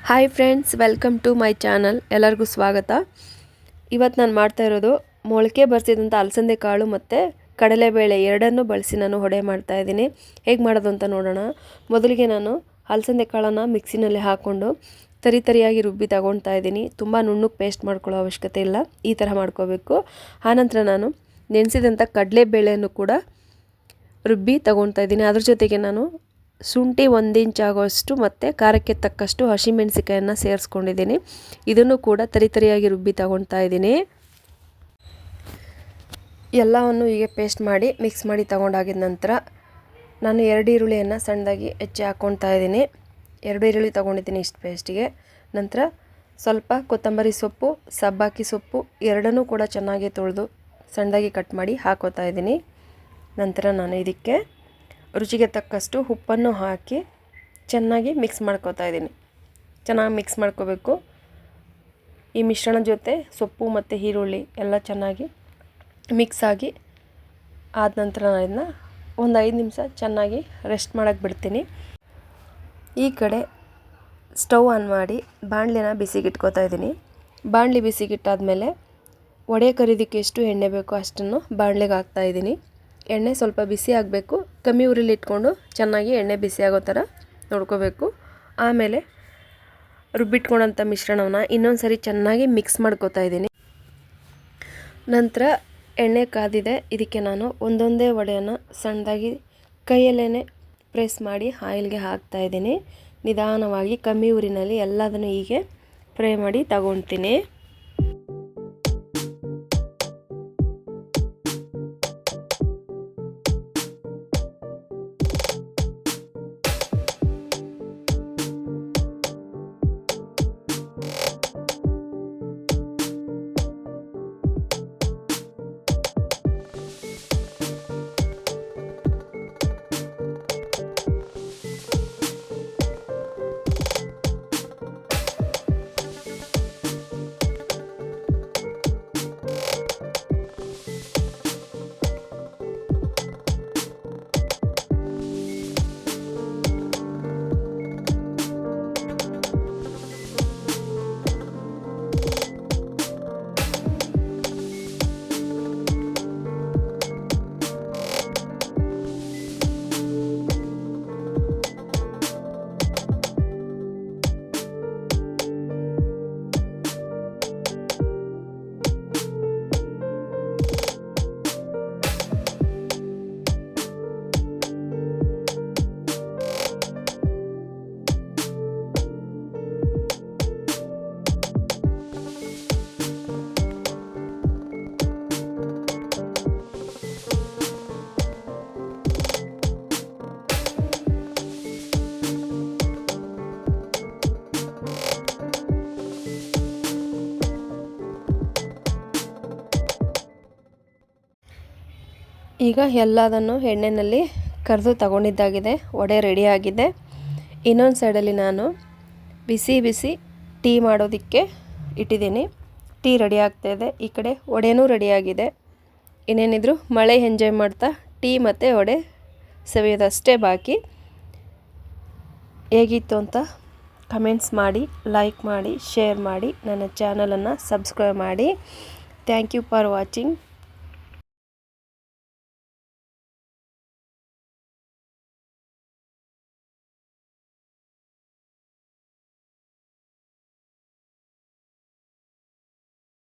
Hi friends, welcome to my channel. ಎಲ್ಲರಿಗೂ ಸ್ವಾಗತ. ಇವತ್ತು ನಾನು ಮಾಡ್ತಾ ಇರೋದು ಮೊಳಕೆ ಬರಿಸಿದಂಥ ಅಲಸಂದೆ ಕಾಳು ಮತ್ತು ಕಡಲೆಬೇಳೆ ಎರಡನ್ನೂ ಬಳಸಿ ನಾನು ವಡೆ ಮಾಡ್ತಾ ಇದ್ದೀನಿ. ಹೇಗೆ ಮಾಡೋದು ಅಂತ ನೋಡೋಣ. ಮೊದಲಿಗೆ ನಾನು ಅಲಸಂದೆ ಕಾಳನ್ನು ಮಿಕ್ಸಿನಲ್ಲಿ ಹಾಕ್ಕೊಂಡು ತರಿಯಾಗಿ ರುಬ್ಬಿ ತಗೊಳ್ತಾ ಇದ್ದೀನಿ. ತುಂಬ ನುಣ್ಣಗೆ ಪೇಸ್ಟ್ ಮಾಡ್ಕೊಳ್ಳೋ ಅವಶ್ಯಕತೆ ಇಲ್ಲ, ಈ ಥರ ಮಾಡ್ಕೋಬೇಕು. ಆನಂತರ ನಾನು ನೆನೆಸಿದಂಥ ಕಡಲೆಬೇಳೆಯನ್ನು ಕೂಡ ರುಬ್ಬಿ ತಗೊಳ್ತಾ ಇದ್ದೀನಿ. ಅದ್ರ ಜೊತೆಗೆ ನಾನು ಶುಂಠಿ 1 ಇಂಚ್ ಆಗೋಷ್ಟು ಮತ್ತು ಖಾರಕ್ಕೆ ತಕ್ಕಷ್ಟು ಹಸಿಮೆಣಸಿಕಾಯನ್ನು ಸೇರಿಸ್ಕೊಂಡಿದ್ದೀನಿ. ಇದನ್ನು ಕೂಡ ತರಿಯಾಗಿ ರುಬ್ಬಿ ತಗೊಳ್ತಾ ಇದ್ದೀನಿ. ಎಲ್ಲವನ್ನು ಹೀಗೆ ಪೇಸ್ಟ್ ಮಾಡಿ ಮಿಕ್ಸ್ ಮಾಡಿ ತಗೊಂಡಾಗಿದ ನಂತರ ನಾನು 2 ಈರುಳ್ಳಿಯನ್ನು ಸಣ್ಣದಾಗಿ ಹೆಚ್ಚಿ ಹಾಕ್ಕೊಳ್ತಾ ಇದ್ದೀನಿ. 2 ಈರುಳ್ಳಿ ತೊಗೊಂಡಿದ್ದೀನಿ ಇಷ್ಟು ಪೇಸ್ಟಿಗೆ. ನಂತರ ಸ್ವಲ್ಪ ಕೊತ್ತಂಬರಿ ಸೊಪ್ಪು, ಸಬ್ಬಕ್ಕಿ ಸೊಪ್ಪು ಎರಡನ್ನೂ ಕೂಡ ಚೆನ್ನಾಗಿ ತೊಳೆದು ಸಣ್ಣದಾಗಿ ಕಟ್ ಮಾಡಿ ಹಾಕೋತಾ ಇದ್ದೀನಿ. ನಂತರ ನಾನು ಇದಕ್ಕೆ ರುಚಿಗೆ ತಕ್ಕಷ್ಟು ಉಪ್ಪನ್ನು ಹಾಕಿ ಚೆನ್ನಾಗಿ ಮಿಕ್ಸ್ ಮಾಡ್ಕೋತಾ ಇದ್ದೀನಿ. ಚೆನ್ನಾಗಿ ಮಿಕ್ಸ್ ಮಾಡ್ಕೋಬೇಕು. ಈ ಮಿಶ್ರಣ ಜೊತೆ ಸೊಪ್ಪು ಮತ್ತು ಈರುಳ್ಳಿ ಎಲ್ಲ ಚೆನ್ನಾಗಿ ಮಿಕ್ಸ್ ಆಗಿ ಆದ ನಂತರ ನಾನು ಇದನ್ನ ಒಂದು 5 ನಿಮಿಷ ಚೆನ್ನಾಗಿ ರೆಸ್ಟ್ ಮಾಡೋಕ್ಕೆ ಬಿಡ್ತೀನಿ. ಈ ಕಡೆ ಸ್ಟವ್ ಆನ್ ಮಾಡಿ ಬಾಣಲಿನ ಬಿಸಿಗಿಟ್ಕೋತಾ ಇದ್ದೀನಿ. ಬಾಣಲಿ ಬಿಸಿಗಿಟ್ಟಾದಮೇಲೆ ವಡೆ ಕರಿಯೋದಕ್ಕೆ ಎಷ್ಟು ಎಣ್ಣೆ ಬೇಕೋ ಅಷ್ಟನ್ನು ಬಾಣಲಿಗೆ ಹಾಕ್ತಾಯಿದ್ದೀನಿ. ಎಣ್ಣೆ ಸ್ವಲ್ಪ ಬಿಸಿ ಆಗಬೇಕು. ಕಮ್ಮಿ ಉರಿಲಿ ಇಟ್ಕೊಂಡು ಚೆನ್ನಾಗಿ ಎಣ್ಣೆ ಬಿಸಿ ಆಗೋ ಥರ ನೋಡ್ಕೋಬೇಕು. ಆಮೇಲೆ ರುಬ್ಬಿಟ್ಕೊಂಡಂಥ ಮಿಶ್ರಣವನ್ನು ಇನ್ನೊಂದು ಸರಿ ಚೆನ್ನಾಗಿ ಮಿಕ್ಸ್ ಮಾಡ್ಕೋತಾ ಇದ್ದೀನಿ. ನಂತರ ಎಣ್ಣೆ ಕಾದಿದೆ. ಇದಕ್ಕೆ ನಾನು ಒಂದೊಂದೇ ವಡೆಯನ್ನು ಸಣ್ಣದಾಗಿ ಕೈಯಲ್ಲೇ ಪ್ರೆಸ್ ಮಾಡಿ ಆಯಿಲ್ಗೆ ಹಾಕ್ತಾಯಿದ್ದೀನಿ. ನಿಧಾನವಾಗಿ ಕಮ್ಮಿ ಉರಿನಲ್ಲಿ ಎಲ್ಲದನ್ನು ಹೀಗೆ ಫ್ರೈ ಮಾಡಿ ತಗೊಳ್ತೀನಿ. ಈಗ ಎಲ್ಲದನ್ನು ಎಣ್ಣೆಯಲ್ಲಿ ಕರೆದು ತಗೊಂಡಿದ್ದಾಗಿದೆ. ವಡೆ ರೆಡಿಯಾಗಿದೆ. ಇನ್ನೊಂದು ಸೈಡಲ್ಲಿ ನಾನು ಬಿಸಿ ಟೀ ಮಾಡೋದಕ್ಕೆ ಇಟ್ಟಿದ್ದೀನಿ. ಟೀ ರೆಡಿ ಆಗ್ತಾಯಿದೆ. ಈ ಕಡೆ ವಡೆನೂ ರೆಡಿಯಾಗಿದೆ. ಇನ್ನೇನಿದ್ರು ಮಳೆ ಎಂಜಾಯ್ ಮಾಡ್ತಾ ಟೀ ಮತ್ತು ವಡೆ ಸವಿಯೋದಷ್ಟೇ ಬಾಕಿ. ಹೇಗಿತ್ತು ಅಂತ ಕಮೆಂಟ್ಸ್ ಮಾಡಿ, ಲೈಕ್ ಮಾಡಿ, ಶೇರ್ ಮಾಡಿ, ನನ್ನ ಚಾನಲನ್ನು ಸಬ್ಸ್ಕ್ರೈಬ್ ಮಾಡಿ. Thank you for watching.